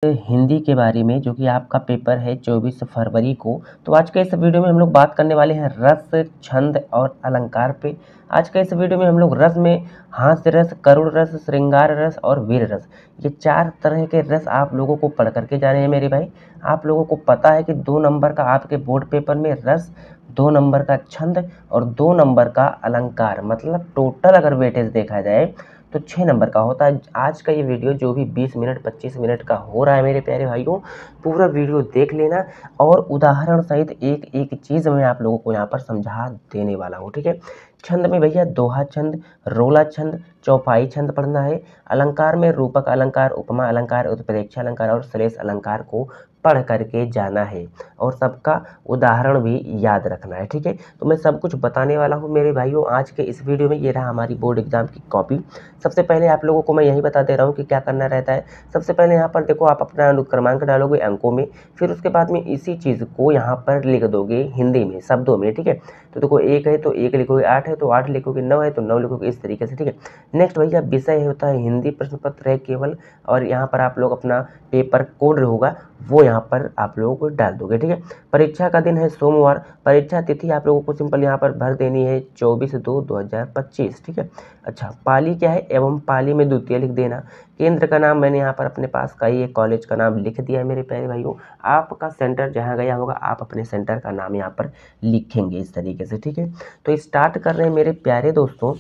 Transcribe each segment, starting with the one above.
हिंदी के बारे में, जो कि आपका पेपर है 24 फरवरी को। तो आज के इस वीडियो में हम लोग बात करने वाले हैं रस, छंद और अलंकार पे। आज के इस वीडियो में हम लोग रस में हास्य रस, करुण रस, श्रृंगार रस और वीर रस, ये 4 तरह के रस आप लोगों को पढ़ करके जाने हैं मेरे भाई। आप लोगों को पता है कि 2 नंबर का आपके बोर्ड पेपर में रस, 2 नंबर का छंद और 2 नंबर का अलंकार, मतलब टोटल अगर वेटेज देखा जाए तो 6 नंबर का होता है। आज का ये वीडियो जो भी 20 मिनट 25 मिनट का हो रहा है मेरे प्यारे भाइयों, पूरा वीडियो देख लेना और उदाहरण सहित एक एक चीज़ मैं आप लोगों को यहाँ पर समझा देने वाला हूँ, ठीक है। छंद में भैया दोहा छंद, रोला छंद, चौपाई छंद पढ़ना है। अलंकार में रूपक अलंकार, उपमा अलंकार, उत्प्रेक्षा अलंकार और श्लेष अलंकार को पढ़ करके जाना है और सबका उदाहरण भी याद रखना है, ठीक है। तो मैं सब कुछ बताने वाला हूँ मेरे भाइयों आज के इस वीडियो में। ये रहा हमारी बोर्ड एग्जाम की कॉपी। सबसे पहले आप लोगों को मैं यही बता दे रहा हूँ कि क्या करना रहता है। सबसे पहले यहाँ पर देखो, आप अपना अनुक्रमांक डालोगे अंकों में, फिर उसके बाद में इसी चीज़ को यहाँ पर लिख दोगे हिंदी में, शब्दों में, ठीक है। तो देखो 1 है तो 1 लिखोगे, 8 है तो 8 लिखोगे, 9 है तो 9 लिखोगे, इस तरीके से, ठीक है। नेक्स्ट भैया विषय होता है हिंदी प्रश्न पत्र है केवल, और यहाँ पर आप लोग अपना पेपर कोड होगा वो यहाँ पर आप लोगों को डाल दोगे, ठीक है। परीक्षा का दिन है सोमवार। परीक्षा तिथि आप लोगों को सिंपल यहाँ पर भर देनी है 24/2/2025, ठीक है। अच्छा, पाली क्या है एवं पाली में द्वितीय लिख देना। केंद्र का नाम मैंने यहाँ पर अपने पास का ही एक कॉलेज का नाम लिख दिया है मेरे प्यारे भाइयों। आपका सेंटर जहाँ गया होगा आप अपने सेंटर का नाम यहाँ पर लिखेंगे इस तरीके से, ठीक है। तो स्टार्ट कर रहे हैं मेरे प्यारे दोस्तों।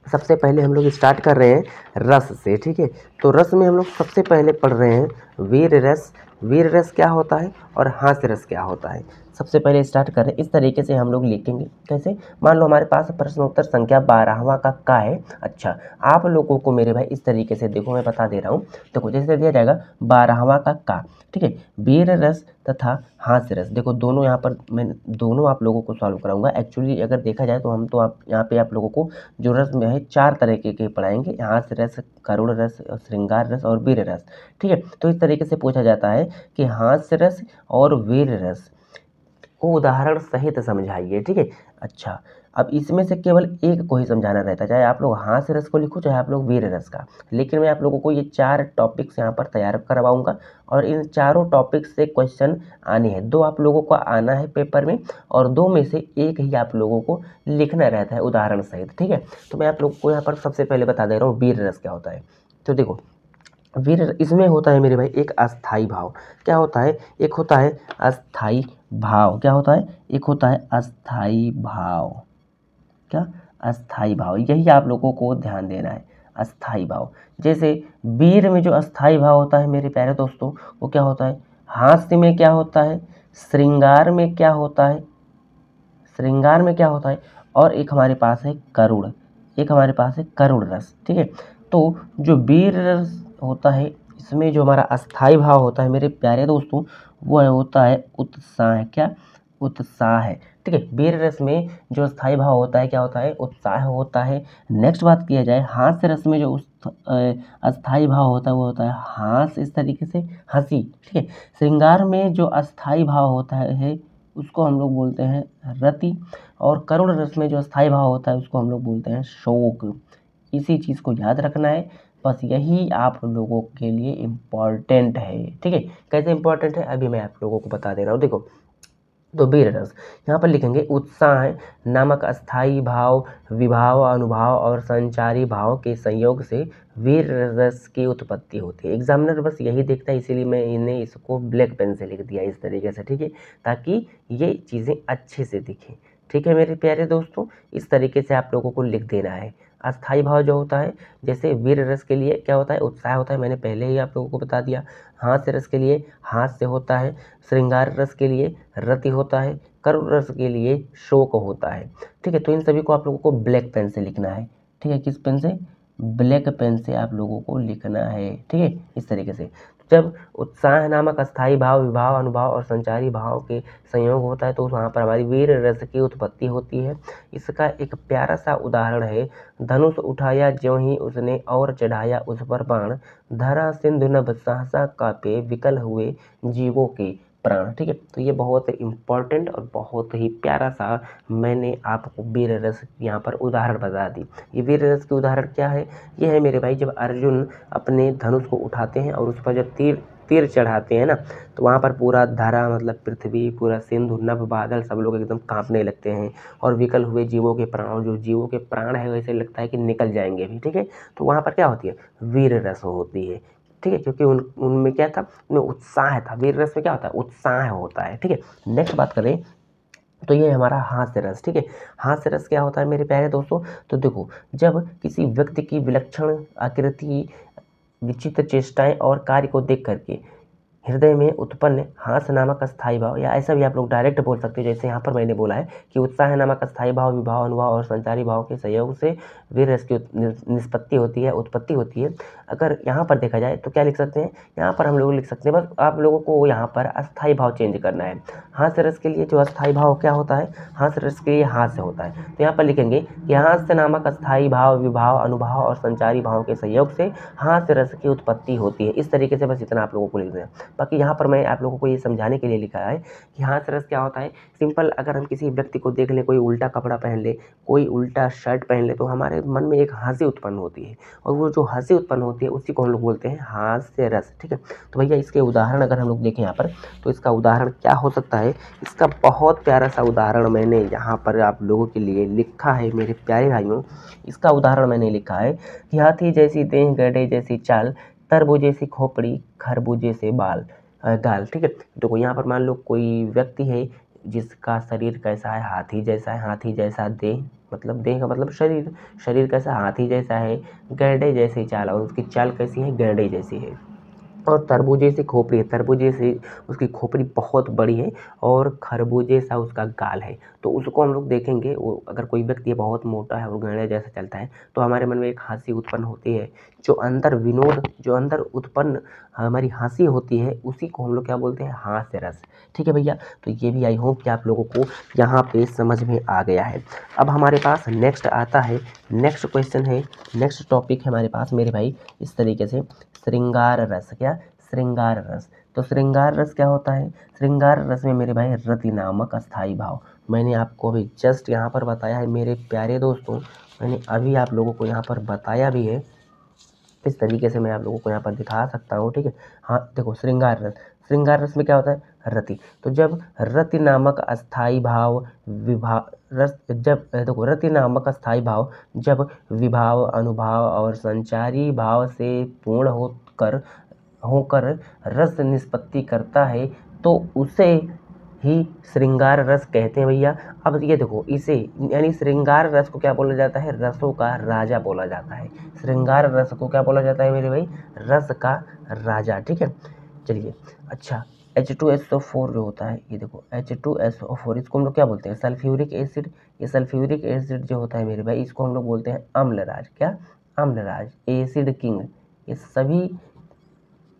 सबसे पहले हम लोग स्टार्ट कर रहे हैं रस से, ठीक है। तो रस में हम लोग सबसे पहले पढ़ रहे हैं वीर रस। वीर रस क्या होता है और हास्य रस क्या होता है, सबसे पहले स्टार्ट करें। इस तरीके से हम लोग लिखेंगे। कैसे? मान लो हमारे पास प्रश्नोत्तर संख्या 12वां का है। अच्छा, आप लोगों को मेरे भाई इस तरीके से देखो, मैं बता दे रहा हूँ। देखो जैसे दिया जाएगा 12वां का, ठीक है। वीर रस तथा हास्य रस, देखो दोनों यहाँ पर मैं दोनों आप लोगों को सॉल्व कराऊंगा। एक्चुअली अगर देखा जाए तो हम तो आप यहाँ पे आप लोगों को जो रस में है 4 तरीके के पढ़ाएंगे, हास्य रस, करुण रस, श्रृंगार रस और वीर रस, ठीक है। तो इस तरीके से पूछा जाता है कि हास्य रस और वीर रस को उदाहरण सहित समझाइए, ठीक है। अच्छा, अब इसमें से केवल एक को ही समझाना रहता है, चाहे आप लोग हास्य रस को लिखो चाहे आप लोग वीर रस का। लेकिन मैं आप लोगों को ये 4 टॉपिक्स यहाँ पर तैयार करवाऊंगा और इन चारों टॉपिक्स से क्वेश्चन आने हैं। 2 आप लोगों को आना है पेपर में और 2 में से एक ही आप लोगों को लिखना रहता है उदाहरण सहित, ठीक है। तो मैं आप लोगों को यहाँ पर सबसे पहले बता दे रहा हूँ वीर रस क्या होता है। तो देखो वीर इसमें होता है मेरे भाई एक अस्थाई भाव। क्या होता है? एक होता है अस्थाई भाव। क्या होता है? एक होता है अस्थाई भाव। क्या? अस्थाई भाव, यही आप लोगों को ध्यान देना है, अस्थाई भाव। जैसे वीर में जो अस्थाई भाव होता है मेरे प्यारे दोस्तों, वो क्या होता है? हास्य में क्या होता है? श्रृंगार में क्या होता है? श्रृंगार में क्या होता है? और एक हमारे पास है करुण, एक हमारे पास है करुण रस, ठीक है। तो जो वीर रस होता है इसमें जो हमारा अस्थाई भाव होता है मेरे प्यारे दोस्तों, वो होता है उत्साह। क्या? उत्साह है, ठीक है। वीर रस में जो अस्थाई भाव होता है क्या होता है? उत्साह होता है। नेक्स्ट बात किया जाए हास्य रस में जो अस्थाई भाव होता है वो होता है हास, इस तरीके से हंसी, ठीक है। श्रृंगार में जो अस्थाई भाव होता है उसको हम लोग बोलते हैं रति, और करुण रस में जो स्थायी भाव होता है उसको हम लोग बोलते हैं शोक। इसी चीज़ को याद रखना है, बस यही आप लोगों के लिए इम्पॉर्टेंट है, ठीक है। कैसे इम्पॉर्टेंट है अभी मैं आप लोगों को बता दे रहा हूँ। देखो तो वीर रस यहाँ पर लिखेंगे उत्साह नामक अस्थाई भाव, विभाव, अनुभाव और संचारी भाव के संयोग से वीर रस की उत्पत्ति होती है। एग्जामिनर बस यही देखता है, इसीलिए मैं इन्हें इसको ब्लैक पेन से लिख दिया इस तरीके से, ठीक है, ताकि ये चीज़ें अच्छे से दिखें, ठीक है मेरे प्यारे दोस्तों। इस तरीके से आप लोगों को लिख देना है। अस्थाई भाव जो होता है, जैसे वीर रस के लिए क्या होता है? उत्साह होता है, मैंने पहले ही आप लोगों को बता दिया। हास्य रस के लिए हास्य होता है, श्रृंगार रस के लिए रति होता है, करुण रस के लिए शोक होता है, ठीक है। तो इन सभी को आप लोगों को ब्लैक पेन से लिखना है, ठीक है। किस पेन से? ब्लैक पेन से आप लोगों को लिखना है, ठीक है, इस तरीके से। जब उत्साह नामक अस्थाई भाव, विभाव, अनुभाव और संचारी भाव के संयोग होता है तो वहाँ पर हमारी वीर रस की उत्पत्ति होती है। इसका एक प्यारा सा उदाहरण है, धनुष उठाया ज्यों ही उसने और चढ़ाया उस पर बाण, धरा सिंधु नभ सहसा कापे विकल हुए जीवों के प्राण, ठीक है। तो ये बहुत इम्पॉर्टेंट और बहुत ही प्यारा सा मैंने आपको वीर रस यहाँ पर उदाहरण बता दी। ये वीर रस की उदाहरण क्या है? ये है मेरे भाई जब अर्जुन अपने धनुष को उठाते हैं और उस पर जब तीर तीर चढ़ाते हैं ना, तो वहाँ पर पूरा धरा मतलब पृथ्वी, पूरा सिंधु, नभ, बादल सब लोग एकदम कांपने लगते हैं और विकल हुए जीवों के प्राण, जो जीवों के प्राण है वैसे लगता है कि निकल जाएंगे भी। ठीक है, तो वहाँ पर क्या होती है, वीर रस होती है। ठीक है, क्योंकि उनमें क्या था, उनमें उत्साह था। वीर रस में क्या होता है, उत्साह होता है। ठीक है, नेक्स्ट बात करें तो ये हमारा हास्य रस। ठीक है, हास्य रस क्या होता है मेरे प्यारे दोस्तों, तो देखो जब किसी व्यक्ति की विलक्षण आकृति, विचित्र चेष्टाएं और कार्य को देख करके हृदय में उत्पन्न हास्य नामक अस्थायी भाव, या ऐसा भी आप लोग डायरेक्ट बोल सकते हो जैसे यहाँ पर मैंने बोला है कि उत्साह नामक अस्थायी भाव, विभाव, अनुभाव और संचारी भाव के सहयोग से वीर रस की निष्पत्ति होती है, उत्पत्ति होती है। अगर यहाँ पर देखा जाए तो क्या लिख सकते हैं, यहाँ पर हम लोग लिख सकते हैं, बस आप लोगों को यहाँ पर अस्थायी भाव चेंज करना है। हास्य रस के लिए जो अस्थायी भाव क्या होता है, हास्य रस के लिए हास्य होता है, तो यहाँ पर लिखेंगे कि हास्य नामक अस्थायी भाव, विभाव, अनुभाव और संचारी भाव के सहयोग से हास्य रस की उत्पत्ति होती है। इस तरीके से बस इतना आप लोगों को लिखना है। बाकी यहाँ पर मैं आप लोगों को ये समझाने के लिए लिखा है कि हास्य रस क्या होता है। सिंपल, अगर हम किसी व्यक्ति को देख लें, कोई उल्टा कपड़ा पहन ले, कोई उल्टा शर्ट पहन ले, तो हमारे मन में एक हंसी उत्पन्न होती है, और वो जो हंसी उत्पन्न होती है उसी को हम लोग बोलते हैं हास्य रस। ठीक है, तो भैया इसके उदाहरण अगर हम लोग देखें यहाँ पर, तो इसका उदाहरण क्या हो सकता है, इसका बहुत प्यारा सा उदाहरण मैंने यहाँ पर आप लोगों के लिए लिखा है मेरे प्यारे भाइयों। इसका उदाहरण मैंने लिखा है कि हाथी जैसी देह, गधे जैसी चाल, तरबूजे सी खोपड़ी, खरबूजे से गाल। ठीक है, देखो यहाँ पर मान लो कोई व्यक्ति है जिसका शरीर कैसा है, हाथी जैसा है, हाथी जैसा देह, मतलब देह का मतलब शरीर, शरीर कैसा, हाथी जैसा है, गैंडे जैसी चाल, और उसकी चाल कैसी है, गैंडे जैसी है, और तरबूजे से खोपड़ी है, तरबूजे से उसकी खोपड़ी बहुत बड़ी है, और खरबूजे सा उसका गाल है। तो उसको हम लोग देखेंगे, वो अगर कोई व्यक्ति बहुत मोटा है और गैंडे जैसा चलता है, तो हमारे मन में एक हंसी उत्पन्न होती है, जो अंदर विनोद, जो अंदर उत्पन्न हमारी हंसी होती है, उसी को हम लोग क्या बोलते हैं, हास्य रस। ठीक है भैया, तो ये भी आई होप कि आप लोगों को यहाँ पे समझ में आ गया है। अब हमारे पास नेक्स्ट आता है, नेक्स्ट क्वेश्चन है, नेक्स्ट टॉपिक है हमारे पास मेरे भाई इस तरीके से, श्रृंगार रस। क्या, श्रृंगार रस। तो श्रृंगार रस क्या होता है, श्रृंगार रस में मेरे भाई रति नामक अस्थायी भाव, मैंने आपको अभी जस्ट यहाँ पर बताया है मेरे प्यारे दोस्तों, मैंने अभी आप लोगों को यहाँ पर बताया भी है, इस तरीके से मैं आप लोगों को यहाँ पर दिखा सकता हूँ। ठीक है, हाँ देखो श्रृंगार रस, श्रृंगार रस में क्या होता है, रति। तो जब रति नामक अस्थायी भाव देखो रति नामक अस्थायी भाव जब विभाव, अनुभाव और संचारी भाव से पूर्ण होकर रस निष्पत्ति करता है, तो उसे ही श्रृंगार रस कहते हैं भैया। अब ये देखो, इसे यानी श्रृंगार रस को क्या बोला जाता है, रसों का राजा बोला जाता है। श्रृंगार रस को क्या बोला जाता है मेरे भाई, रस का राजा। ठीक है, चलिए अच्छा, H2SO4 जो होता है, ये देखो H2SO4, इसको हम लोग क्या बोलते हैं, सल्फ्यूरिक एसिड। ये सल्फ्यूरिक एसिड जो होता है मेरे भाई, इसको हम लोग बोलते हैं अम्लराज। क्या, अम्लराज, एसिड किंग। ये सभी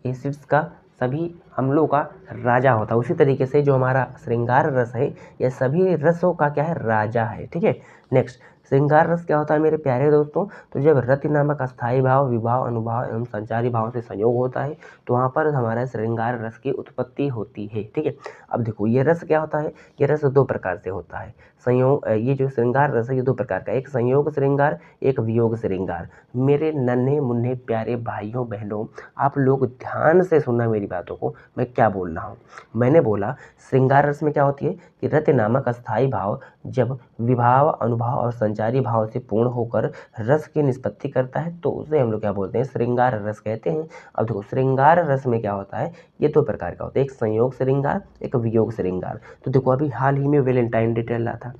एसिड्स का, सभी अम्लों का राजा होता है। उसी तरीके से जो हमारा श्रृंगार रस है, यह सभी रसों का क्या है, राजा है। ठीक है, नेक्स्ट, श्रृंगार रस क्या होता है मेरे प्यारे दोस्तों, तो जब रति नामक अस्थायी भाव, विभाव, अनुभाव एवं संचारी भाव से संयोग होता है, तो वहाँ पर हमारा श्रृंगार रस की उत्पत्ति होती है। ठीक है, अब देखो ये रस क्या होता है, ये रस दो प्रकार से होता है, संयोग, ये जो श्रृंगार रस है ये दो प्रकार का, एक संयोग श्रृंगार, एक वियोग श्रृंगार। मेरे नन्हे मुन्ने प्यारे भाइयों बहनों, आप लोग ध्यान से सुनना मेरी बातों को, मैं क्या बोल रहा हूँ। मैंने बोला श्रृंगार रस में क्या होती है कि रति नामक अस्थायी भाव जब विभाव, अनुभाव और संचारी भाव से पूर्ण होकर रस की निष्पत्ति करता है, तो उसे हम लोग क्या बोलते हैं, श्रृंगार रस कहते हैं। अब देखो श्रृंगार रस में क्या होता है, ये दो प्रकार का होता है, एक संयोग श्रृंगार, एक वियोग श्रृंगार। तो देखो अभी हाल ही में वैलेंटाइन डे चल रहा था,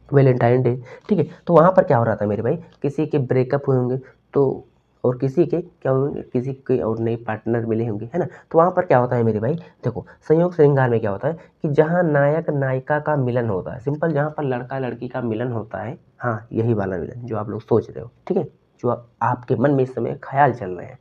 वैलेंटाइन डे। ठीक है, तो वहाँ पर क्या हो रहा था मेरे भाई, किसी के ब्रेकअप हुए होंगे, तो और किसी के क्या होंगे, किसी के और नए पार्टनर मिले होंगे, है ना। तो वहाँ पर क्या होता है मेरे भाई, देखो संयोग श्रृंगार में क्या होता है कि जहाँ नायक नायिका का मिलन होता है, सिंपल जहाँ पर लड़का लड़की का मिलन होता है, हाँ यही वाला मिलन जो आप लोग सोच रहे हो, ठीक है, जो आपके मन में इस समय ख्याल चल रहे हैं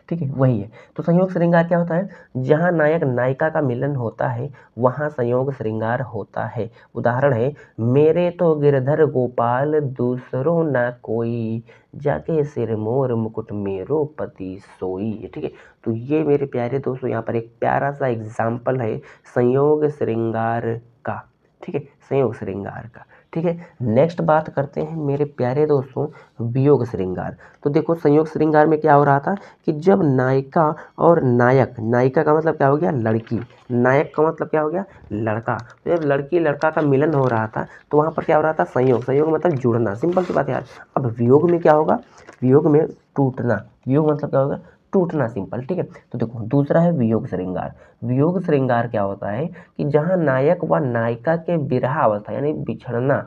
ठीक है, वही है। तो संयोग श्रृंगार क्या होता है, जहाँ नायक नायिका का मिलन होता है वहाँ संयोग श्रृंगार होता है। उदाहरण है, मेरे तो गिरधर गोपाल दूसरों ना कोई, जाके सिर मोर मुकुट मेरो पति सोई। ठीक है, तो ये मेरे प्यारे दोस्तों यहाँ पर एक प्यारा सा एग्जाम्पल है संयोग श्रृंगार का। ठीक है, संयोग श्रृंगार का। ठीक है। नेक्स्ट बात करते हैं मेरे प्यारे दोस्तों वियोग श्रृंगार। तो देखो संयोग श्रृंगार में क्या हो रहा था कि जब नायिका और नायक, नायिका का मतलब क्या हो गया लड़की, नायक का मतलब क्या हो गया लड़का, तो जब लड़की लड़का का मिलन हो रहा था तो वहाँ पर क्या हो रहा था संयोग, संयोग मतलब जुड़ना, सिंपल सी बात है यार। अब वियोग में क्या होगा, वियोग में टूटना, वियोग मतलब क्या होगा टूटना, सिंपल, ठीक है। तो देखो दूसरा है वियोग श्रृंगार। वियोग श्रृंगार क्या होता है कि जहाँ नायक व नायिका के विरह अवस्था यानी बिछड़ना,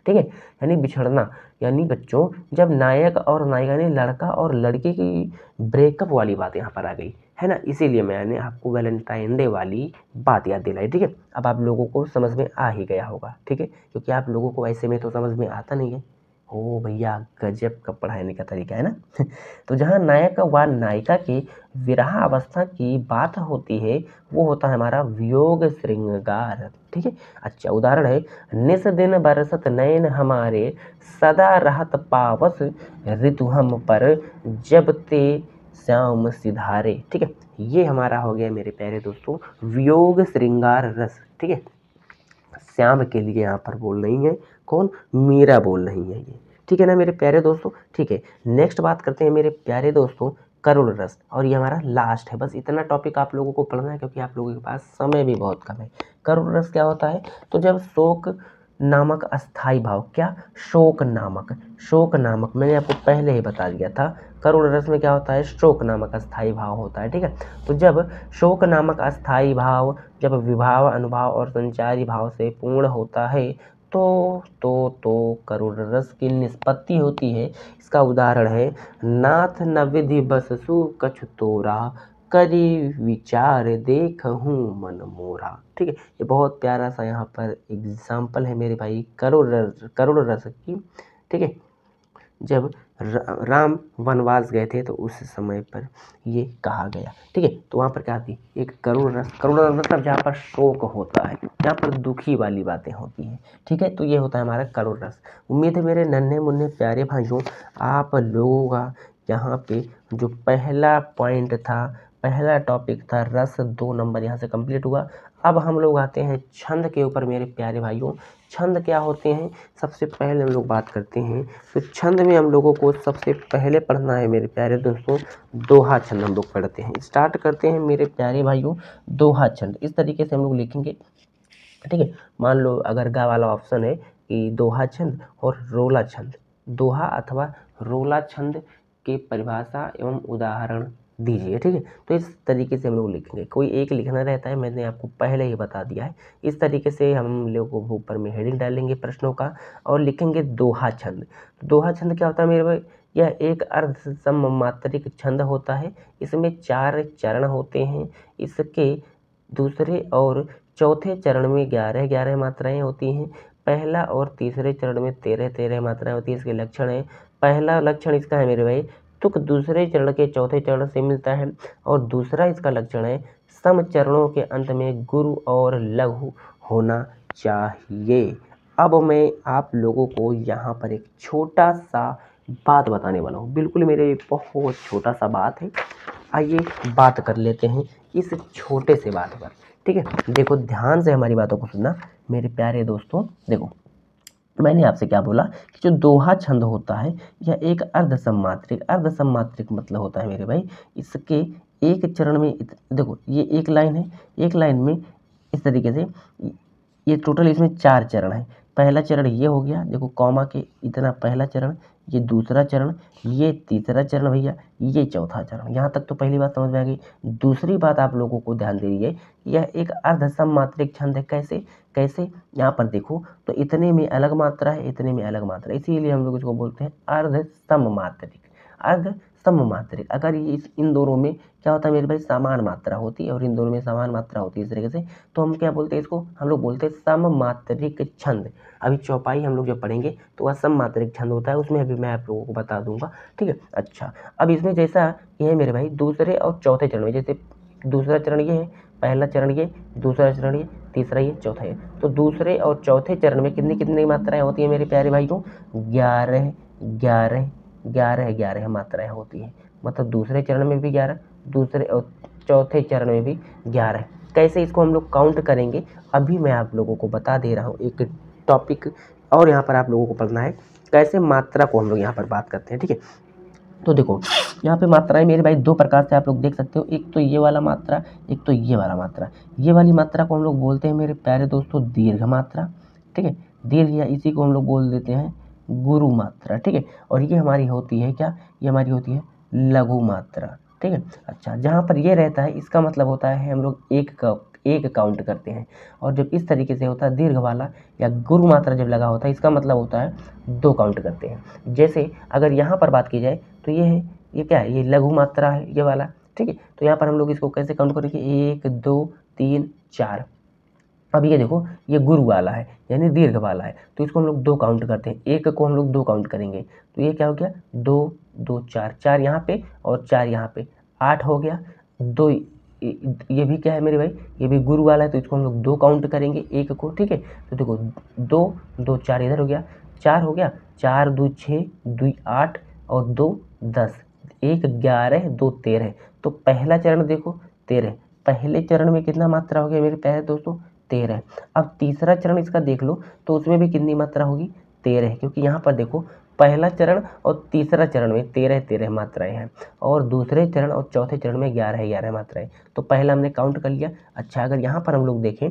ठीक है, यानी बिछड़ना, यानी बच्चों जब नायक और नायिका यानी लड़का और लड़की की ब्रेकअप वाली बात यहाँ पर आ गई है ना, इसीलिए मैंने आपको वैलेंटाइन डे वाली बात याद दिलाई, ठीक है। अब आप लोगों को समझ में आ ही गया होगा, ठीक है, क्योंकि आप लोगों को ऐसे में तो समझ में आता नहीं है। ओ भैया गजब का पढ़ाने का तरीका है ना। तो जहाँ नायक व नायिका की विरह अवस्था की बात होती है वो होता है हमारा वियोग श्रृंगार, ठीक है। अच्छा उदाहरण है निस दिन बरसत नयन हमारे सदा रहत पावस ऋतु हम पर जब ते श्याम सिधारे, ठीक है। ये हमारा हो गया मेरे प्यारे दोस्तों वियोग श्रृंगार रस, ठीक है। श्याम के लिए यहाँ पर बोल रही है कौन, मीरा बोल रही है ये, ठीक है ना मेरे प्यारे दोस्तों, ठीक है। नेक्स्ट बात करते हैं मेरे प्यारे दोस्तों करुण रस, और ये हमारा लास्ट है, बस इतना टॉपिक आप लोगों को पढ़ना है क्योंकि आप लोगों के पास समय भी बहुत कम है। करुण रस क्या होता है, तो जब शोक नामक अस्थाई भाव, क्या शोक नामक, शोक नामक मैंने आपको पहले ही बता दिया था, करुण रस में क्या होता है शोक नामक अस्थाई भाव होता है, ठीक है। तो जब शोक नामक अस्थाई भाव जब विभाव अनुभाव और संचारी भाव से पूर्ण होता है तो करुण रस की निष्पत्ति होती है। इसका उदाहरण है नाथ न विधि बससु कछु तोरा करी विचार देखहूँ मन मोरा, ठीक है। ये बहुत प्यारा सा यहाँ पर एग्जाम्पल है मेरे भाई करुण रस की, ठीक है। जब राम वनवास गए थे तो उस समय पर ये कहा गया, ठीक है। तो वहाँ पर क्या थी एक करुण रस, करुण रस मतलब जहाँ पर शोक होता है, जहाँ पर दुखी वाली बातें होती हैं, ठीक है। तो ये होता है हमारा करुण रस। उम्मीद है मेरे नन्हे मुन्ने प्यारे भाइयों आप लोगों का यहाँ पे जो पहला पॉइंट था, पहला टॉपिक था रस, 2 नंबर यहाँ से कंप्लीट हुआ। अब हम लोग आते हैं छंद के ऊपर मेरे प्यारे भाइयों। छंद क्या होते हैं सबसे पहले हम लोग बात करते हैं, तो छंद में हम लोगों को सबसे पहले पढ़ना है मेरे प्यारे दोस्तों दोहा छंद हम लोग पढ़ते हैं। स्टार्ट करते हैं मेरे प्यारे भाइयों दोहा छंद। इस तरीके से हम लोग लिखेंगे, ठीक है। मान लो अगर गा वाला ऑप्शन है कि दोहा छंद और रोला छंद, दोहा अथवा रोला छंद के परिभाषा एवं उदाहरण दीजिए, ठीक है। तो इस तरीके से हम लोग लिखेंगे, कोई एक लिखना रहता है, मैंने आपको पहले ही बता दिया है। इस तरीके से हम लोग को ऊपर में हेडिंग डालेंगे प्रश्नों का और लिखेंगे दोहा छंद। दोहा छंद क्या होता है मेरे भाई, यह एक अर्ध सममात्रिक छंद होता है। इसमें 4 चरण होते हैं। इसके दूसरे और चौथे चरण में 11 मात्राएं होती हैं। पहला और तीसरे चरण में 13 मात्राएं होती है। इसके लक्षण है, पहला लक्षण इसका है मेरे भाई तुक दूसरे चरण के चौथे चरण से मिलता है, और दूसरा इसका लक्षण है सम चरणों के अंत में गुरु और लघु होना चाहिए। अब मैं आप लोगों को यहाँ पर एक छोटा सा बात बताने वाला हूँ, बिल्कुल मेरे बहुत छोटा सा बात है। आइए बात कर लेते हैं इस छोटे से बात पर, ठीक है। देखो ध्यान से हमारी बातों को सुनना मेरे प्यारे दोस्तों। देखो मैंने आपसे क्या बोला कि जो दोहा छंद होता है यह एक अर्ध सम्मात्रिक मतलब होता है मेरे भाई। इसके एक चरण में देखो ये एक लाइन है, एक लाइन में इस तरीके से ये टोटल इसमें 4 चरण है। पहला चरण ये हो गया, देखो कॉमा के इतना पहला चरण, ये दूसरा चरण, ये तीसरा चरण भैया, ये चौथा चरण। यहाँ तक तो पहली बात समझ में आ गई। दूसरी बात आप लोगों को ध्यान दीजिए, यह एक अर्ध सममात्रिक छंद है। कैसे कैसे यहाँ पर देखो तो इतने में अलग मात्रा है, इतने में अलग मात्रा, इसीलिए हम लोग इसको बोलते हैं अर्ध सममात्रिक। अर्ध सममात्रिक अगर ये इन दोनों में क्या होता है मेरे भाई समान मात्रा होती है, और इन दोनों में समान मात्रा होती है इस तरीके से, तो हम क्या बोलते हैं इसको, हम लोग बोलते हैं सममात्रिक छंद। अभी चौपाई हम लोग जब पढ़ेंगे तो वह सममात्रिक छंद होता है, उसमें अभी मैं आप लोगों को बता दूंगा, ठीक है। अच्छा अब इसमें जैसा ये है मेरे भाई दूसरे और चौथे चरण में, जैसे दूसरा चरण ये है, पहला चरण ये, दूसरा चरण ये, तीसरा ये, चौथा ये, तो दूसरे और चौथे चरण में कितनी कितनी मात्राएं होती है मेरे प्यारे भाइयों, 11 11 11 11 मात्राएं होती हैं। मतलब दूसरे चरण में भी 11, दूसरे और चौथे चरण में भी 11। कैसे इसको हम लोग काउंट करेंगे अभी मैं आप लोगों को बता दे रहा हूँ एक टॉपिक और यहाँ पर आप लोगों को पढ़ना है कैसे मात्रा को हम लोग यहाँ पर बात करते हैं, ठीक है। तो देखो यहाँ पे मात्राएं मेरे भाई दो प्रकार से आप लोग देख सकते हो, एक तो ये वाला मात्रा, एक तो ये वाला मात्रा। ये वाली मात्रा को हम लोग बोलते हैं मेरे प्यारे दोस्तों दीर्घ मात्रा, ठीक है। दीर्घ या इसी को हम लोग बोल देते हैं गुरु मात्रा, ठीक है। और ये हमारी होती है क्या, ये हमारी होती है लघु मात्रा, ठीक है। अच्छा, जहाँ पर ये रहता है इसका मतलब होता है हम लोग एक काउंट करते हैं, और जब इस तरीके से होता है दीर्घ वाला या गुरु मात्रा जब लगा होता है इसका मतलब होता है दो काउंट करते हैं। जैसे अगर यहाँ पर बात की जाए तो ये है, ये क्या है, ये लघु मात्रा है ये वाला, ठीक है। तो यहाँ पर हम लोग इसको कैसे काउंट करेंगे, 1 2 3 4। अब ये देखो ये गुरु वाला है यानी दीर्घ वाला है, तो इसको हम लोग दो काउंट करते हैं, एक को हम लोग दो काउंट करेंगे। तो ये क्या हो गया, 2 2 4, 4 यहाँ पे और 4 यहाँ पे, 8 हो गया। दो ये भी क्या है मेरे भाई, ये भी गुरु वाला है, तो इसको हम लोग दो काउंट करेंगे एक को, ठीक है। तो देखो 2 2 4 इधर हो गया, 4 हो गया, 4 2 6 2 8 और 2 10, 1 11 2 13। तो पहला चरण देखो 13, पहले चरण में कितना मात्रा हो गया मेरे प्यारे दोस्तों, 13। अब तीसरा चरण इसका देख लो तो उसमें भी कितनी मात्रा होगी, 13, क्योंकि यहाँ पर देखो पहला चरण और तीसरा चरण में 13 मात्राएं हैं, और दूसरे चरण और चौथे चरण में 11 मात्राएं। तो पहला हमने काउंट कर लिया। अच्छा, अगर यहाँ पर हम लोग देखें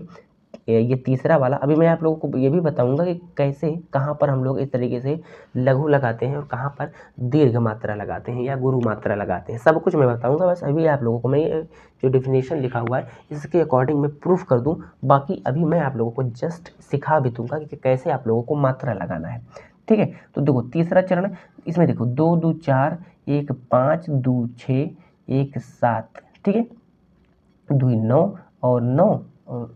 ये तीसरा वाला, अभी मैं आप लोगों को ये भी बताऊंगा कि कैसे कहाँ पर हम लोग इस तरीके से लघु लगाते हैं और कहाँ पर दीर्घ मात्रा लगाते हैं या गुरु मात्रा लगाते हैं, सब कुछ मैं बताऊंगा। बस अभी आप लोगों को मैं जो डेफिनेशन लिखा हुआ है इसके अकॉर्डिंग मैं प्रूफ कर दूं, बाकी अभी मैं आप लोगों को जस्ट सिखा भी दूंगा कि कैसे आप लोगों को मात्रा लगाना है, ठीक है। तो देखो तीसरा चरण, इसमें देखो 2 2 4 1 5 2 6 1 7, ठीक है, 2 9 और 9 और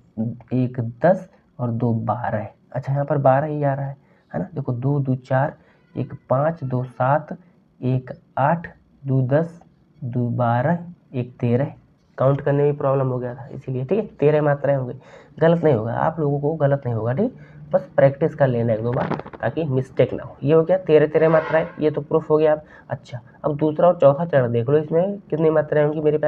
1 10 और 2 12। अच्छा, यहाँ पर 12 ही आ रहा है ना। देखो 2 2 4 1 5 2 7 1 8 2 10 2 12 1 13। काउंट करने में प्रॉब्लम हो गया था इसीलिए, ठीक है। 13 मात्राएं होंगी, गलत नहीं होगा, आप लोगों को गलत नहीं होगा, ठीक। बस प्रैक्टिस कर लेना एक दो बार ताकि मिस्टेक ना हो। ये हो गया 13 मात्राएं, ये तो प्रूफ हो गया आप। अच्छा, अब दूसरा और चौथा चरण देख लो, इसमें कितनी मात्राएं होंगी मेरे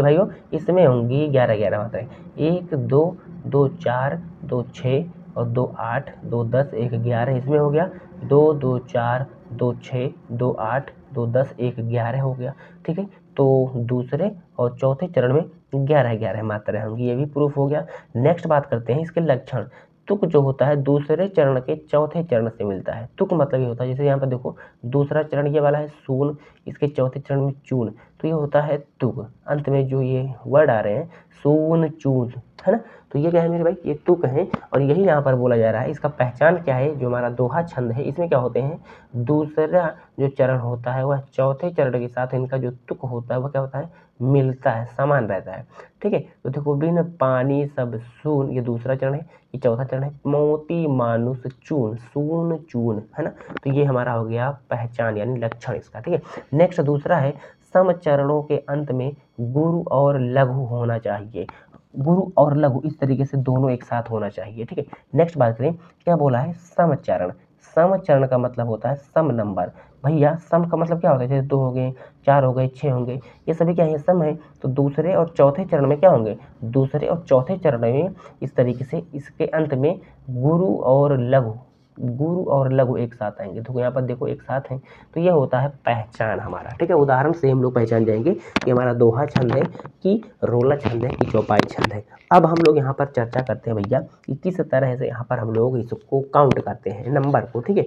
भाइयों, इसमें होंगी 11 मात्राएं। 1 2 2 4 2 6 और 2 8 2 10 1 11, इसमें हो गया 2 2 4 2 6 2 8 2 10 1 11 हो गया, ठीक है। तो दूसरे और चौथे चरण में 11 मात्राएं होंगी, ये भी प्रूफ हो गया। नेक्स्ट बात करते हैं इसके लक्षण। तुक जो होता है दूसरे चरण के चौथे चरण से मिलता है। तुक मतलब ये होता है, जैसे यहाँ पर देखो दूसरा चरण ये वाला है सून, इसके चौथे चरण में चून, तो ये होता है तुक। अंत में जो ये वर्ड आ रहे हैं सून चून, है ना, तो ये क्या है मेरे भाई, ये तुक है। और यही यहाँ पर बोला जा रहा है, इसका पहचान क्या है, जो हमारा दोहा छंद है इसमें क्या होते हैं, दूसरा जो चरण होता है वह चौथे चरण के साथ इनका जो तुक होता है वह क्या होता है, मिलता है, समान रहता है, ठीक है। तो देखो बिन पानी सब सून, ये दूसरा चरण है, ये चौथा चरण है। मोती मानुष चून, सून चून, है ना, तो ये हमारा हो गया पहचान यानी लक्षण इसका, ठीक है। नेक्स्ट दूसरा है सम चरणों के अंत में गुरु और लघु होना चाहिए। गुरु और लघु इस तरीके से दोनों एक साथ होना चाहिए, ठीक है। नेक्स्ट बात करें, क्या बोला है, समचरण। समचरण का मतलब होता है सम नंबर। भैया सम का मतलब क्या होता है, जैसे 2 हो गए, 4 हो गए, 6 होंगे, ये सभी क्या है, सम है। तो दूसरे और चौथे चरण में क्या होंगे, दूसरे और चौथे चरण में इस तरीके से इसके अंत में गुरु और लघु एक साथ आएंगे। तो यहाँ पर देखो एक साथ हैं, तो ये होता है पहचान हमारा, ठीक है। उदाहरण से हम लोग पहचान जाएंगे कि हमारा दोहा छंद है कि रोला छंद है कि चौपाई छंद है। अब हम लोग यहाँ पर चर्चा करते हैं भैया कि किस तरह से यहाँ पर हम लोग इसको काउंट करते हैं नंबर को, ठीक है।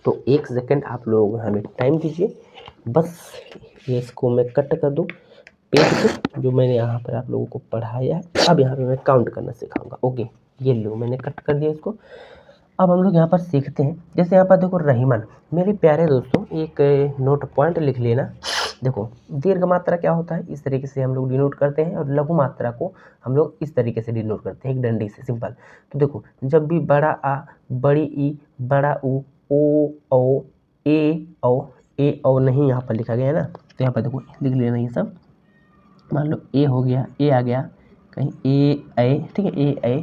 तो 1 सेकेंड आप लोग हमें टाइम दीजिए, बस ये इसको मैं कट कर दूँ पेज को, जो मैंने यहाँ पर आप लोगों को पढ़ाया है। अब यहाँ पे मैं काउंट करना सिखाऊंगा। ओके, ये लो मैंने कट कर दिया इसको। अब हम लोग यहाँ पर सीखते हैं, जैसे यहाँ पर देखो रहीमन, मेरे प्यारे दोस्तों एक नोट पॉइंट लिख लेना। देखो दीर्घ मात्रा क्या होता है, इस तरीके से हम लोग डिनोट करते हैं, और लघु मात्रा को हम लोग इस तरीके से डिनोट करते हैं, एक डंडी से, सिंपल। तो देखो जब भी बड़ा आ, बड़ी ई, बड़ा ऊ, ओ औ, ए औ नहीं यहाँ पर लिखा गया है ना, तो यहाँ पर देखो लिख लेना ये सब। मान लो ए हो गया, ए आ गया कहीं, ए ऐ, ठीक है, ए ऐ,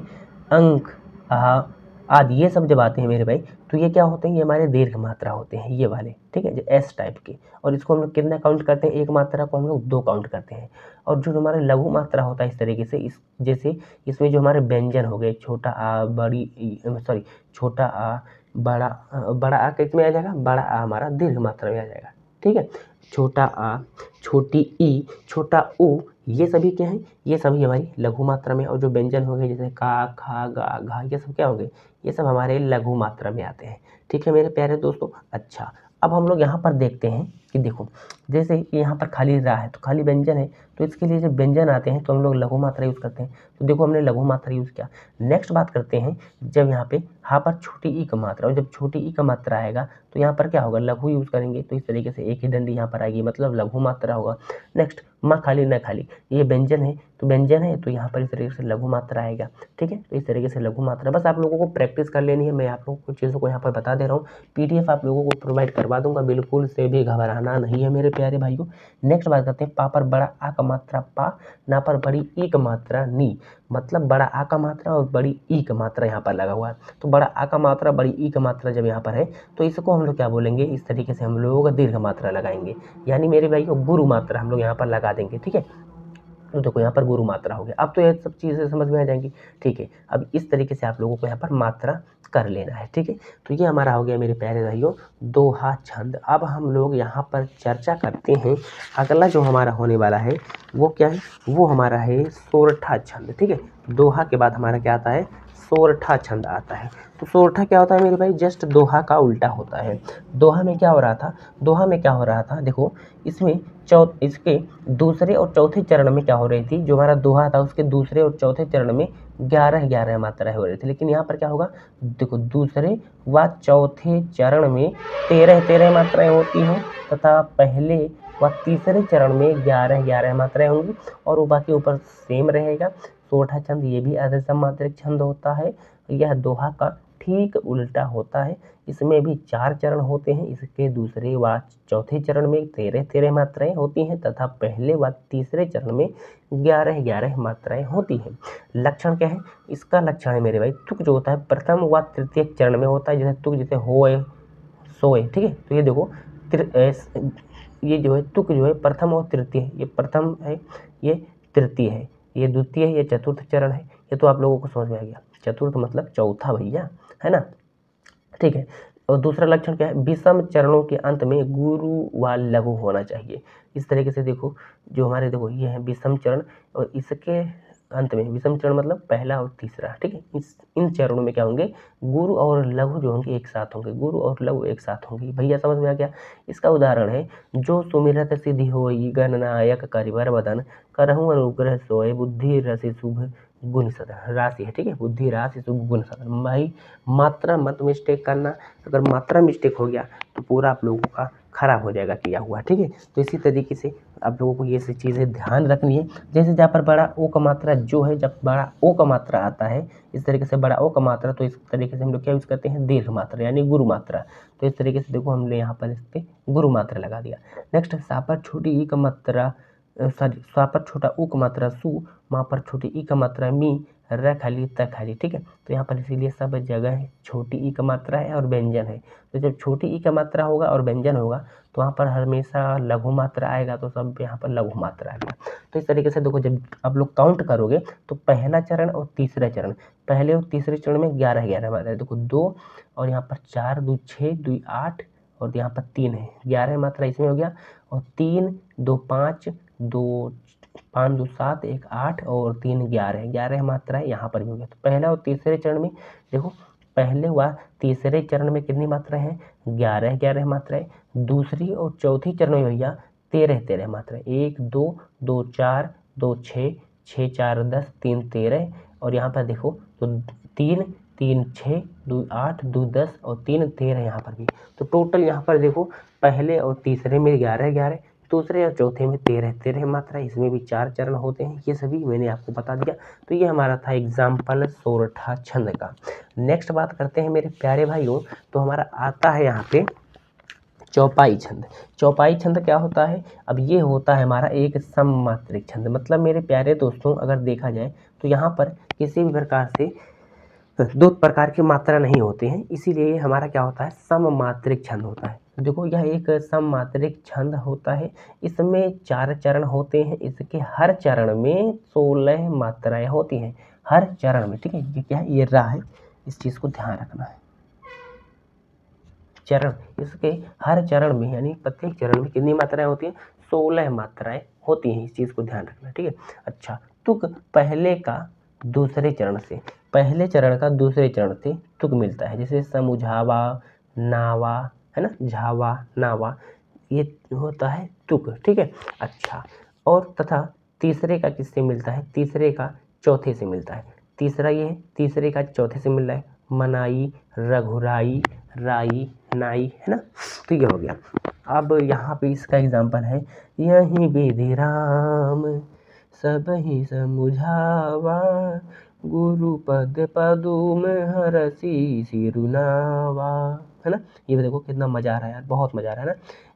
अंक आ, आदि, ये सब जब आते हैं मेरे भाई तो ये क्या होते हैं, ये हमारे दीर्घ मात्रा होते हैं, ये वाले, ठीक है, जो एस टाइप के। और इसको हम लोग कितना काउंट करते हैं, एक मात्रा को हम लोग 2 काउंट करते हैं। और जो हमारे लघु मात्रा होता है इस तरीके से, इस जैसे इसमें जो हमारे व्यंजन हो गए, छोटा आ, सॉरी छोटा आ, बड़ा आ किसमें आ जाएगा, बड़ा आ हमारा दीर्घ मात्रा में आ जाएगा, ठीक है। छोटा आ, छोटी ई, छोटा ऊ, ये सभी क्या हैं, ये सभी हमारी लघु मात्रा में। और जो व्यंजन हो गए जैसे का, खा, गा, घा, ये सब क्या हो गए, ये सब हमारे लघु मात्रा में आते हैं, ठीक है मेरे प्यारे दोस्तों। अच्छा, अब हम लोग यहाँ पर देखते हैं कि देखो, जैसे कि यहाँ पर खाली रा है तो खाली व्यंजन है, तो इसके लिए जब व्यंजन आते हैं तो हम लोग लघु मात्रा यूज़ करते हैं। तो देखो हमने लघु मात्रा यूज़ किया। नेक्स्ट बात करते हैं, जब यहाँ पे हाँ पर छोटी ई का मात्रा, और जब छोटी ई का मात्रा आएगा तो यहाँ पर क्या होगा, लघु यूज़ करेंगे। तो इस तरीके से एक ही डंडी यहाँ पर आएगी, मतलब लघु मात्रा होगा। नेक्स्ट माँ खाली न खाली, ये व्यंजन है तो व्यंजन है तो यहाँ पर इस तरीके से लघु मात्रा आएगा, ठीक है। तो इस तरीके से लघु मात्रा, बस आप लोगों को प्रैक्टिस कर लेनी है। मैं आप लोगों को चीज़ों को यहाँ पर बता दे रहा हूँ, PDF आप लोगों को प्रोवाइड करवा दूंगा, बिल्कुल से भी घबराना नहीं है मेरे प्यारे भाइयों। नेक्स्ट बात करते हैं, पा पर बड़ा आ का मात्रा पा, ना पर बड़ी ई का मात्रा नी, मतलब बड़ा आ का मात्रा और बड़ी ई का मात्रा यहाँ पर लगा हुआ है। तो बड़ा आ का मात्रा बड़ी ई का मात्रा जब यहाँ पर है तो इसको हम लोग क्या बोलेंगे, इस तरीके से हम लोग दीर्घ मात्रा लगाएंगे, यानी मेरे भाई को गुरु मात्रा हम लोग यहाँ पर लगा देंगे, ठीक है। तो देखो यहाँ पर गुरु मात्रा हो गया। अब तो ये सब चीज़ें समझ में आ जाएंगी, ठीक है। अब इस तरीके से आप लोगों को यहाँ पर मात्रा कर लेना है, ठीक है। तो ये हमारा हो गया मेरे प्यारे भाइयों दोहा छंद। अब हम लोग यहाँ पर चर्चा करते हैं, अगला जो हमारा होने वाला है वो क्या है, वो हमारा है सोरठा छंद, ठीक है। दोहा के बाद हमारा क्या आता है, सोरठा छंद आता है। तो सोरठा क्या होता है मेरे भाई, जस्ट दोहा का उल्टा होता है। दोहा में क्या हो रहा था, दोहा में क्या हो रहा था, देखो इसमें इसके दूसरे और चौथे चरण में क्या हो रही थी, जो हमारा दोहा था उसके दूसरे और चौथे चरण में 11 मात्राएं हो रही थी। लेकिन यहाँ पर क्या होगा, देखो दूसरे व चौथे चरण में 13 मात्राएं होती हैं, तथा पहले व तीसरे चरण में 11 मात्राएं होंगी, और वो बाकी ऊपर सेम रहेगा। सोरठा छंद ये भी अर्ध मात्रिक छंद होता है, यह दोहा का ठीक उल्टा होता है। इसमें भी 4 चरण होते हैं, इसके दूसरे व चौथे चरण में 13 मात्राएं होती हैं, तथा पहले व तीसरे चरण में 11 मात्राएं होती हैं। लक्षण क्या है, इसका लक्षण है मेरे भाई, तुक जो होता है प्रथम व तृतीय चरण में होता है, जैसे तुक जैसे होए सोए, ठीक है। तो ये देखो ये जो है तुक जो है प्रथम और तृतीय, ये प्रथम है, ये तृतीय है, ये द्वितीय है, ये चतुर्थ चरण है। ये तो आप लोगों को समझ में आ गया, चतुर्थ मतलब चौथा भैया, है ना, ठीक है। और दूसरा लक्षण क्या है, विषम चरणों के अंत में गुरु व लघु होना चाहिए। इस तरीके से देखो, जो हमारे देखो ये है विषम चरण, और इसके अंत में विषम चरण मतलब पहला और तीसरा, ठीक है। इन चरणों में क्या होंगे, गुरु और लघु जो होंगे एक साथ होंगे, गुरु और लघु एक साथ होंगे भैया, समझ में आ गया। इसका उदाहरण है, जो सुमिरत सिद्धि होई गणनायक करिवर वदन, करहु अनुग्रह सोए बुद्धि रसि शुभ गुण सदन, राशि है, ठीक है, बुद्धि राशि शुभ गुण सदन। भाई मात्रा मत मिस्टेक करना, अगर मात्रा मिस्टेक हो गया तो पूरा आप लोगों का खराब हो जाएगा किया हुआ, ठीक है। तो इसी तरीके से आप लोगों को ये सब चीज़ें ध्यान रखनी है। जैसे जहाँ पर बड़ा ओ का मात्रा जो है, जब बड़ा ओ का मात्रा आता है इस तरीके से बड़ा ओ का मात्रा, तो इस तरीके से हम लोग क्या यूज़ करते हैं, दीर्घ मात्रा यानी गुरु मात्रा। तो इस तरीके से देखो हमने यहाँ पर इस पर गुरु मात्रा लगा दिया। नेक्स्ट सा पर छोटी ई का मात्रा, सॉरी सा पर छोटा ऊ का मात्रा सु, माँ पर छोटी ई का मात्रा मी, र खाली त खाली, ठीक है। तो यहाँ पर इसीलिए सब जगह छोटी ई का मात्रा है और व्यंजन है। तो जब छोटी ई का मात्रा होगा और व्यंजन होगा तो वहाँ पर हमेशा लघु मात्रा आएगा, तो सब यहाँ पर लघु मात्रा आ गया। तो इस तरीके से देखो, जब आप लोग काउंट करोगे तो पहला चरण और तीसरा चरण, पहले और तीसरे चरण में 11 मात्रा, देखो 2 और यहाँ पर 4, 2 6, 2 8 और यहाँ पर 3 है, 11 मात्रा इसमें हो गया। और 3 2 5 2 5 2 7 1 8 और 3 11 मात्राएं यहाँ पर भी हो गया। तो पहला और तीसरे चरण में देखो, पहले व तीसरे चरण में कितनी मात्राएं हैं, 11 मात्राएं। दूसरी और चौथी चरण में भैया 13 मात्राएं, 1 2 2 4 2 6 6 4 10 3 13। और यहाँ पर देखो तो 3 3 6 2 8 2 10 और 3 13 यहाँ पर भी। तो टोटल यहाँ पर देखो, पहले और तीसरे में 11, दूसरे और चौथे में 13 मात्रा, इसमें भी 4 चरण होते हैं। ये सभी मैंने आपको बता दिया। तो ये हमारा था एग्जाम्पल सोरठा छंद का। नेक्स्ट बात करते हैं मेरे प्यारे भाइयों, तो हमारा आता है यहाँ पे चौपाई छंद। चौपाई छंद क्या होता है, अब ये होता है हमारा एक सममात्रिक छंद। मतलब मेरे प्यारे दोस्तों, अगर देखा जाए तो यहाँ पर किसी भी प्रकार से दो प्रकार की मात्रा नहीं होते हैं, इसीलिए हमारा क्या होता है, सममात्रिक छंद होता है। देखो यह एक सममात्रिक छंद होता है, इसमें 4 चरण होते हैं, इसके हर चरण में 16 मात्राएं होती हैं, हर चरण में। ठीक है, ये क्या है, ये रा है, इस चीज़ को ध्यान रखना है। चरण, इसके हर चरण में यानी प्रत्येक चरण में कितनी मात्राएं होती हैं, 16 मात्राएं होती हैं, इस चीज़ को ध्यान रखना। ठीक है, अच्छा, तुक पहले का दूसरे चरण से, पहले चरण का दूसरे चरण से तुक मिलता है, जैसे समुझावा, नावा, है ना, झावा, नावा, ये होता है तुक। ठीक है, अच्छा, और तथा तीसरे का किससे मिलता है, तीसरे का चौथे से मिलता है, तीसरा ये है, तीसरे का चौथे से मिल रहा है, मनाई, रघुराई, राई, नाई, है ना। तो ये हो गया। अब यहाँ पे इसका एग्जाम्पल है, यही विधि राम सब ही समुझावा, गुरु पद पदुम हरसी सिरुनावा, है ना। ये भी देखो कितना मजा आ रहा है यार, बहुत मजा आ रहा है ना।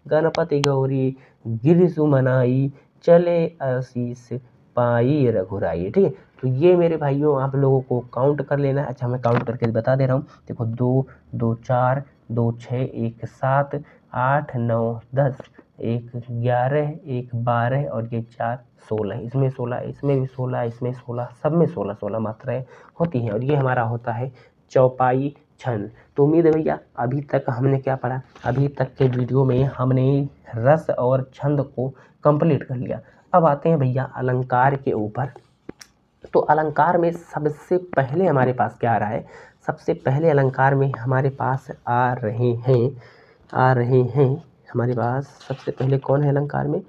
गणपति गौरी गिर सुमनाई, चले आशीष पाई रघुराई। ठीक है, तो ये मेरे भाइयों आप लोगों को काउंट कर लेना है। अच्छा, मैं काउंट करके बता दे रहा हूँ। देखो 2 2 4 2 6 1 7 8 9 10 1 11 1 12 और ये 4 16, इसमें 16, इसमें भी 16, इसमें 16, सब में 16 16 मात्राएं होती हैं, और ये हमारा होता है चौपाई छंद। तो उम्मीद है भैया अभी तक हमने क्या पढ़ा, अभी तक के वीडियो में हमने रस और छंद को कंप्लीट कर लिया। अब आते हैं भैया अलंकार के ऊपर। तो अलंकार में सबसे पहले हमारे पास क्या आ रहा है, सबसे पहले अलंकार में हमारे पास आ रहे हैं हमारे पास सबसे पहले कौन है अलंकार में,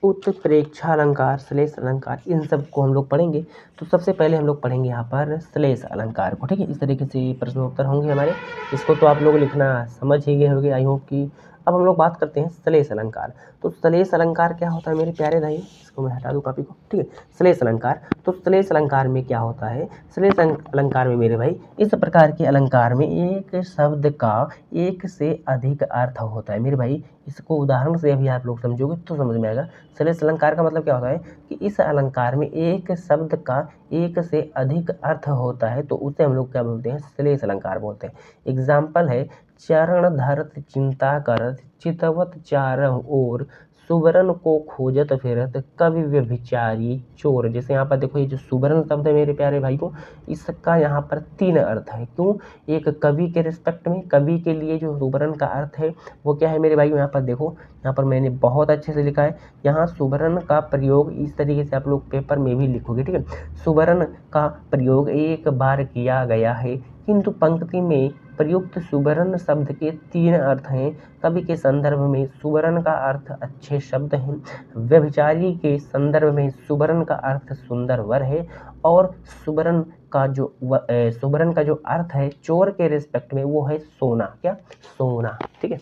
उत्प्रेक्षा अलंकार, श्लेष अलंकार, इन सब को हम लोग पढ़ेंगे। तो सबसे पहले हम लोग पढ़ेंगे यहाँ पर श्लेष अलंकार को। ठीक है, इस तरीके से प्रश्नोत्तर होंगे हमारे, इसको तो आप लोग लिखना समझ ही गए होंगे, आई होप कि। अब हम लोग बात करते हैं श्लेष अलंकार। तो श्लेष अलंकार क्या होता है मेरे प्यारे भाई, इसको मैं हटा दूँ कॉपी को। ठीक है, श्लेष अलंकार, तो श्लेष अलंकार में क्या होता है, श्लेष अलंकार में मेरे भाई इस प्रकार के अलंकार में एक शब्द का एक से अधिक अर्थ होता है मेरे भाई। इसको उदाहरण से अभी आप लोग समझोगे तो समझ में आएगा। श्लेष अलंकार का मतलब क्या होता है कि इस अलंकार में एक शब्द का एक से अधिक अर्थ होता है, तो उसे हम लोग क्या बोलते हैं, श्लेष अलंकार बोलते हैं। एग्जाम्पल है, चरण धरत चिंता करत, चितवत चारों ओर, सुबरन को खोजत फिरत, कवि व्यभिचारी चोर। जैसे यहाँ पर देखो ये जो सुबरन शब्द है मेरे प्यारे भाई को, इसका यहाँ पर 3 अर्थ है। क्यों, एक कवि के रिस्पेक्ट में, कवि के लिए जो सुबरन का अर्थ है वो क्या है मेरे भाई, यहाँ पर देखो, यहाँ पर मैंने बहुत अच्छे से लिखा है। यहाँ सुबरन का प्रयोग इस तरीके से आप लोग पेपर में भी लिखोगे। ठीक है, सुबरन का प्रयोग एक बार किया गया है, किंतु पंक्ति में प्रयुक्त सुबरन शब्द के 3 अर्थ हैं। कवि के संदर्भ में सुबरन का अर्थ अच्छे शब्द हैं, व्यभिचारी के संदर्भ में सुबरन का अर्थ सुंदर वर है, और सुबरन का जो अर्थ है चोर के रिस्पेक्ट में वो है सोना। क्या, सोना। ठीक है,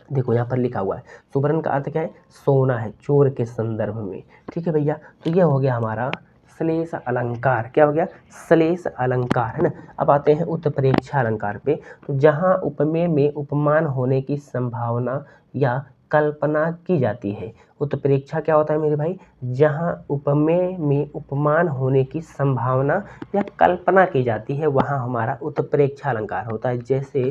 देखो यहाँ पर लिखा हुआ है सुबरन का अर्थ क्या है, सोना है, चोर के संदर्भ में। ठीक है भैया, तो ये हो गया हमारा श्लेष अलंकार। क्या हो गया, श्लेष अलंकार, है ना। अब आते हैं उत्प्रेक्षा अलंकार पे। तो जहाँ उपमेय में उपमान होने की संभावना या कल्पना की जाती है। उत्प्रेक्षा क्या होता है मेरे भाई, जहाँ उपमेय में उपमान होने की संभावना या कल्पना की जाती है, वहाँ हमारा उत्प्रेक्षा अलंकार होता है। जैसे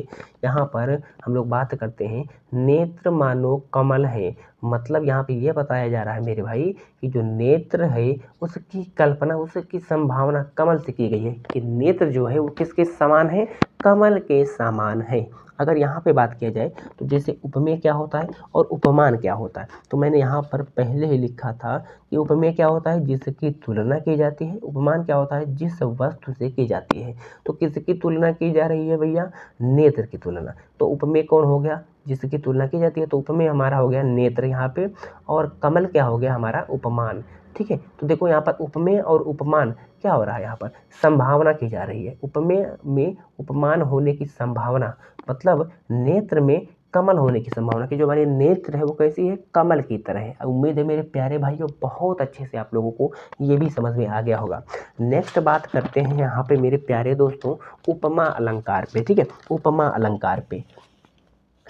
यहाँ पर हम लोग बात करते हैं, नेत्र मानो कमल है, मतलब यहाँ पे ये बताया जा रहा है मेरे भाई कि जो नेत्र है उसकी कल्पना, उसकी संभावना कमल से की गई है, कि नेत्र जो है वो किसके समान है, कमल के समान है। अगर यहाँ पे बात किया जाए तो जैसे उपमेय क्या होता है और उपमान क्या होता है, तो मैंने यहाँ पर पहले ही लिखा था कि उपमेय क्या होता है, जिसकी तुलना की जाती है। उपमान क्या होता है, जिस वस्तु से की जाती है। तो किसकी तुलना की जा रही है भैया, नेत्र की तुलना। तो उपमेय कौन हो गया, जिसकी तुलना की जाती है, तो उपमेय हमारा हो गया नेत्र यहाँ पे, और कमल क्या हो गया हमारा, उपमान। ठीक है, तो देखो यहाँ पर उपमेय और उपमान क्या हो रहा है, यहाँ पर संभावना की जा रही है। उपमेय में उपमान होने की संभावना, मतलब नेत्र में कमल होने की संभावना, कि जो हमारे नेत्र है वो कैसी है, कमल की तरह है। उम्मीद है मेरे प्यारे भाइयों बहुत अच्छे से आप लोगों को ये भी समझ में आ गया होगा। नेक्स्ट बात करते हैं यहाँ पे मेरे प्यारे दोस्तों उपमा अलंकार पे। ठीक है, उपमा अलंकार पे,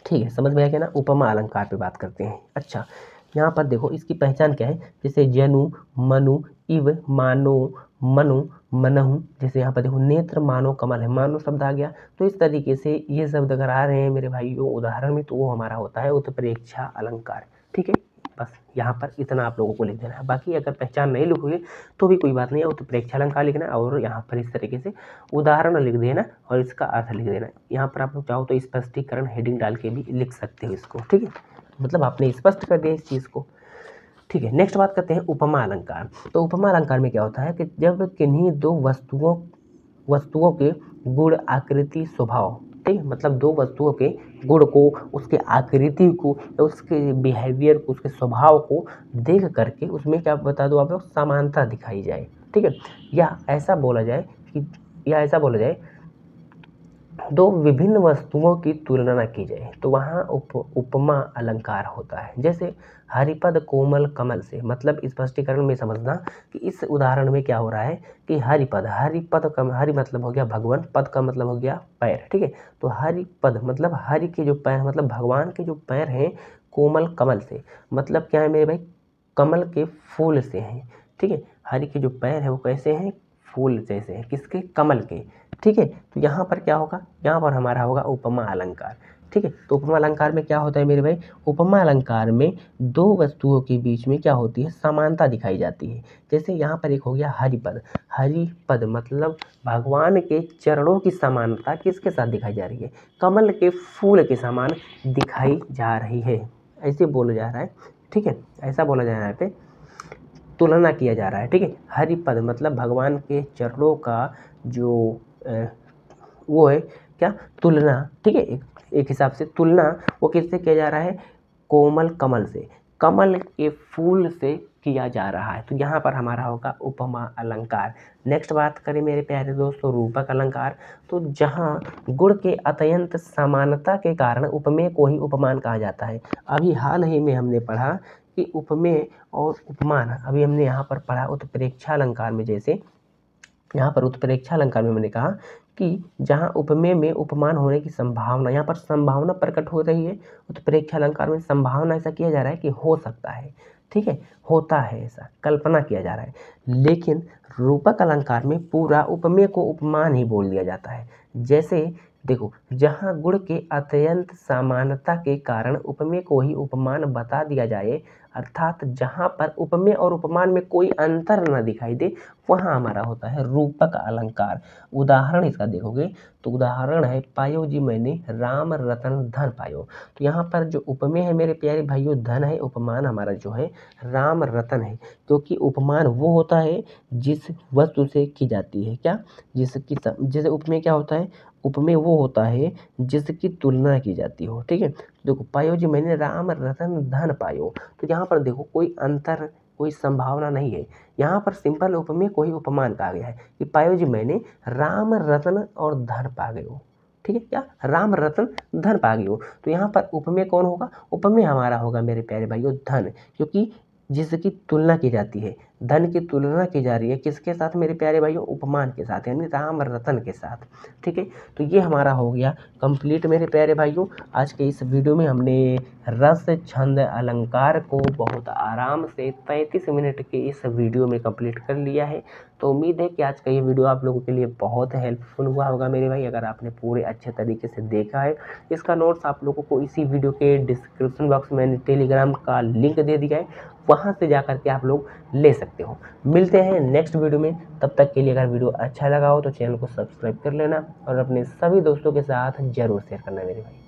ठीक है, समझ में आ गया ना। उपमा अलंकार पे बात करते हैं। अच्छा, यहाँ पर देखो इसकी पहचान क्या है, जैसे जनु, मनु, इव, मानो, मनु, मनहु, जैसे यहाँ पर देखो नेत्र मानो कमल है, मानो शब्द आ गया। तो इस तरीके से ये शब्द अगर आ रहे हैं मेरे भाइयों उदाहरण में, तो वो हमारा होता है उत्प्रेक्षा अलंकार। ठीक है, बस यहाँ पर इतना आप लोगों को लिख देना है। बाकी अगर पहचान नहीं लिखोगे तो भी कोई बात नहीं है, उत्प्रेक्षा अलंकार लिखना और यहाँ पर इस तरीके से उदाहरण लिख देना और इसका अर्थ लिख देना। यहाँ पर आप लोग चाहो तो स्पष्टीकरण हेडिंग डाल के भी लिख सकते हो इसको। ठीक है, मतलब आपने स्पष्ट कर दिया इस चीज़ को। ठीक है, नेक्स्ट बात करते हैं उपमा अलंकार। तो उपमा अलंकार में क्या होता है कि जब किन्हीं दो वस्तुओं के गुण, आकृति, स्वभाव, ठीक है, मतलब दो वस्तुओं के गुण को, उसके आकृति को, उसके बिहेवियर को, उसके स्वभाव को देख करके उसमें क्या बता दो आप लोग, समानता दिखाई जाए। ठीक है, या ऐसा बोला जाए दो विभिन्न वस्तुओं की तुलना की जाए, तो वहाँ उपमा अलंकार होता है। जैसे हरिपद कोमल कमल से, मतलब स्पष्टीकरण में समझना कि इस उदाहरण में क्या हो रहा है कि हरि मतलब हो गया भगवान, पद का मतलब हो गया पैर। ठीक है, तो हरिपद मतलब हरि के जो पैर, मतलब भगवान के जो पैर हैं, कोमल कमल से, मतलब क्या है मेरे भाई, कमल के फूल से हैं। ठीक है, हरि के जो पैर है वो कैसे हैं, फूल जैसे हैं, किसके, कमल के। ठीक है, तो यहाँ पर क्या होगा, यहाँ पर हमारा होगा उपमा अलंकार। ठीक है, तो उपमा अलंकार में क्या होता है मेरे भाई, उपमा अलंकार में दो वस्तुओं के बीच में क्या होती है, समानता दिखाई जाती है। जैसे यहाँ पर एक हो गया हरिपद मतलब भगवान के चरणों की समानता किसके साथ दिखाई जा रही है, कमल के फूल के समान दिखाई जा रही है, ऐसे बोला जा रहा है। ठीक है, ऐसा बोला जा रहा है, यहाँ पे तुलना किया जा रहा है। ठीक है, हरिपद मतलब भगवान के चरणों का जो वो है क्या, तुलना। ठीक है, एक हिसाब से तुलना वो किससे किया जा रहा है, कोमल कमल से, कमल के फूल से किया जा रहा है। तो यहाँ पर हमारा होगा उपमा अलंकार। नेक्स्ट बात करें मेरे प्यारे दोस्तों रूपक अलंकार। तो जहाँ गुण के अत्यंत समानता के कारण उपमेय को ही उपमान कहा जाता है। अभी हाल ही में हमने पढ़ा कि उपमेय और उपमान, अभी हमने यहाँ पर पढ़ा उत्प्रेक्षा अलंकार में, जैसे यहाँ पर उत्प्रेक्षा अलंकार में मैंने कहा कि जहाँ उपमेय में उपमान होने की संभावना, यहाँ पर संभावना प्रकट हो रही है, उत्प्रेक्षा अलंकार में संभावना ऐसा किया जा रहा है कि हो सकता है। ठीक है, होता है, ऐसा कल्पना किया जा रहा है। लेकिन रूपक अलंकार में पूरा उपमेय को उपमान ही बोल दिया जाता है। जैसे देखो, जहाँ गुण के अत्यंत समानता के कारण उपमेय को ही उपमान बता दिया जाए, अर्थात जहाँ पर उपमेय और उपमान में कोई अंतर न दिखाई दे, वहाँ हमारा होता है रूपक अलंकार। उदाहरण इसका देखोगे तो उदाहरण है, पायो जी मैंने राम रतन धन पायो। तो यहाँ पर जो उपमेय है मेरे प्यारे भाइयों धन है, उपमान हमारा जो है राम रतन है। क्योंकि उपमान वो होता है जिस वस्तु से की जाती है क्या, जैसे उपमेय क्या होता है, उपमेय वो होता है जिसकी तुलना की जाती हो। ठीक है, देखो पायो जी मैंने राम रतन धन पायो, तो यहाँ पर देखो कोई अंतर, कोई संभावना नहीं है। यहाँ पर सिंपल उपमेय को ही उपमान कहा गया है कि पायो जी मैंने राम रतन और धन पा गए हो। ठीक है, क्या, राम रतन धन पा गए हो। तो यहाँ पर उपमेय कौन होगा, उपमेय हमारा होगा मेरे प्यारे भाइयों धन, क्योंकि जिसकी तुलना की जाती है, धन की तुलना की जा रही है किसके साथ मेरे प्यारे भाइयों, उपमान के साथ, यानी राम रतन के साथ। ठीक है, तो ये हमारा हो गया कंप्लीट मेरे प्यारे भाइयों। आज के इस वीडियो में हमने रस छंद अलंकार को बहुत आराम से 33 मिनट के इस वीडियो में कंप्लीट कर लिया है। तो उम्मीद है कि आज का ये वीडियो आप लोगों के लिए बहुत हेल्पफुल हुआ होगा मेरे भाई। अगर आपने पूरे अच्छे तरीके से देखा है, इसका नोट्स आप लोगों को इसी वीडियो के डिस्क्रिप्शन बॉक्स में मैंने टेलीग्राम का लिंक दे दिया है, वहाँ से जा करके आप लोग ले सकते हो। मिलते हैं नेक्स्ट वीडियो में, तब तक के लिए अगर वीडियो अच्छा लगा हो तो चैनल को सब्सक्राइब कर लेना और अपने सभी दोस्तों के साथ जरूर शेयर करना मेरे भाई।